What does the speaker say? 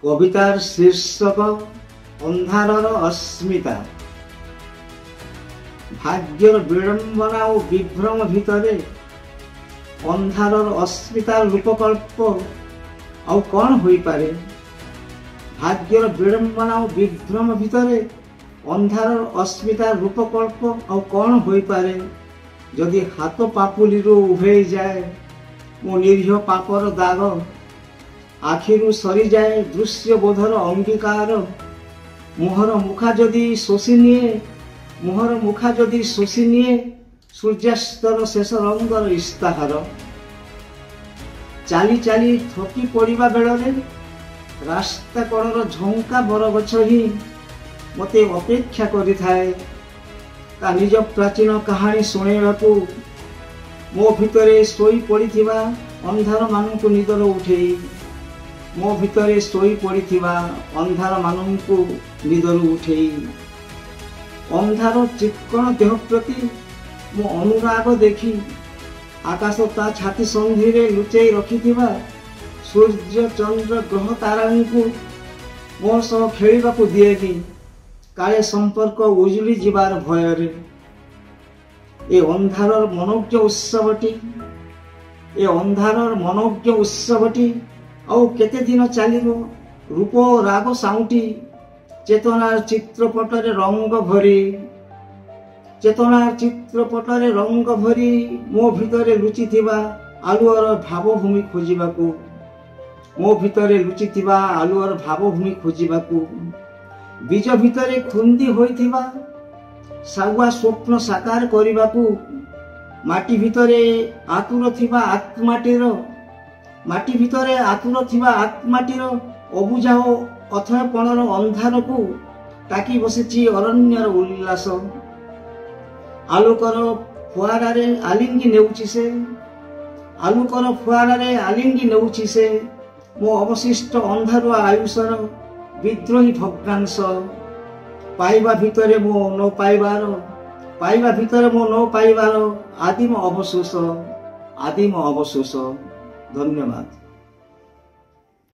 কবিতার শীর্ষক অন্ধারর অস্মিতা। ভাগ্যর বিড়ম্বনা ও বিভ্রম ভিতরে ଅନ୍ଧାରର ଅସ୍ମିତାର ରୂପକଳ୍ପ ଆଉ କ'ଣ ହୋଇପାରେ? ଭାଗ୍ୟର ବିଡ଼ମ୍ବନା ଓ ବିଭ୍ରମ ଭିତରେ ଅନ୍ଧାରର ଅସ୍ମିତାର ରୂପକଳ୍ପ ଆଉ କ'ଣ ହୋଇପାରେ? ଯଦି ହାତ ପାପୁଲିରୁ ଉଭେଇ ଯାଏ ମୋ ନିରୀହ ପାପର ଦାଗ, ଆଖିରୁ ସରିଯାଏ ଦୃଶ୍ୟବୋଧର ଅଙ୍ଗୀକାର, ମୁହଁର ମୁଖା ଯଦି ଶୋଷି ନିଏ ସୂର୍ଯ୍ୟାସ୍ତର ଶେଷ ରଙ୍ଗର ଇସ୍ତାହାର, ଚାଲି ଚାଲି ଥକି ପଡ଼ିବା ବେଳରେ ରାସ୍ତା କଡ଼ର ଝଙ୍କା ବରଗଛ ହିଁ ମୋତେ ଅପେକ୍ଷା କରିଥାଏ ତା ନିଜ ପ୍ରାଚୀନ କାହାଣୀ ଶୁଣେଇବାକୁ। ମୋ ଭିତରେ ଶୋଇ ପଡ଼ିଥିବା ଅନ୍ଧାରମାନଙ୍କୁ ନିଦରୁ ଉଠେଇ, ମୋ ଭିତରେ ଶୋଇ ପଡ଼ିଥିବା ଅନ୍ଧାରମାନଙ୍କୁ ନିଦରୁ ଉଠେଇ, ଅନ୍ଧାର ଚିକ୍କଣ ଦେହ ପ୍ରତି ମୋ ଅନୁରାଗ ଦେଖି ଆକାଶ ତା ଛାତି ସନ୍ଧିରେ ଲୁଚେଇ ରଖିଥିବା ସୂର୍ଯ୍ୟ ଚନ୍ଦ୍ର ଗ୍ରହ ତାରାଙ୍କୁ ମୋ ସହ ଖେଳିବାକୁ ଦିଏନି, କାଳେ ସମ୍ପର୍କ ଉଜୁଳି ଯିବାର ଭୟରେ। ଏ ଅନ୍ଧାରର ମନୋଜ୍ଞ ଉତ୍ସବଟି ଆଉ କେତେ ଦିନ ଚାଲିବ? ରୂପ ରାଗ ସାଉଁଟି ଚେତନାର ଚିତ୍ରପଟରେ ରଙ୍ଗ ଭରି ମୋ ଭିତରେ ଲୁଚିଥିବା ଆଲୁଅର ଭାବଭୂମି ଖୋଜିବାକୁ, ବୀଜ ଭିତରେ ଖୁନ୍ଦି ହୋଇଥିବା ଶାଗୁଆ ସ୍ୱପ୍ନ ସାକାର କରିବାକୁ, ମାଟି ଭିତରେ ଆତୁର ଥିବା ଆତ୍ମାଟିର ଅବୁଝା ଓ ଅଥୟପଣର ଅନ୍ଧାରକୁ ଟାକି ବସିଛି ଅରଣ୍ୟର ଉଲ୍ଲାସ। ଆଲୋକର ଫୁଆରାରେ ଆଲିଙ୍ଗି ନେଉଛି ସେ ମୋ ଅବଶିଷ୍ଟ ଅନ୍ଧାରୁଆ ଆୟୁଷର ବିଦ୍ରୋହୀ ଭଗ୍ନାଂଶ। ପାଇବା ଭିତରେ ମୋ ନ ପାଇବାର ଆଦିମ ଅବଶୋଷ। ଧନ୍ୟବାଦ।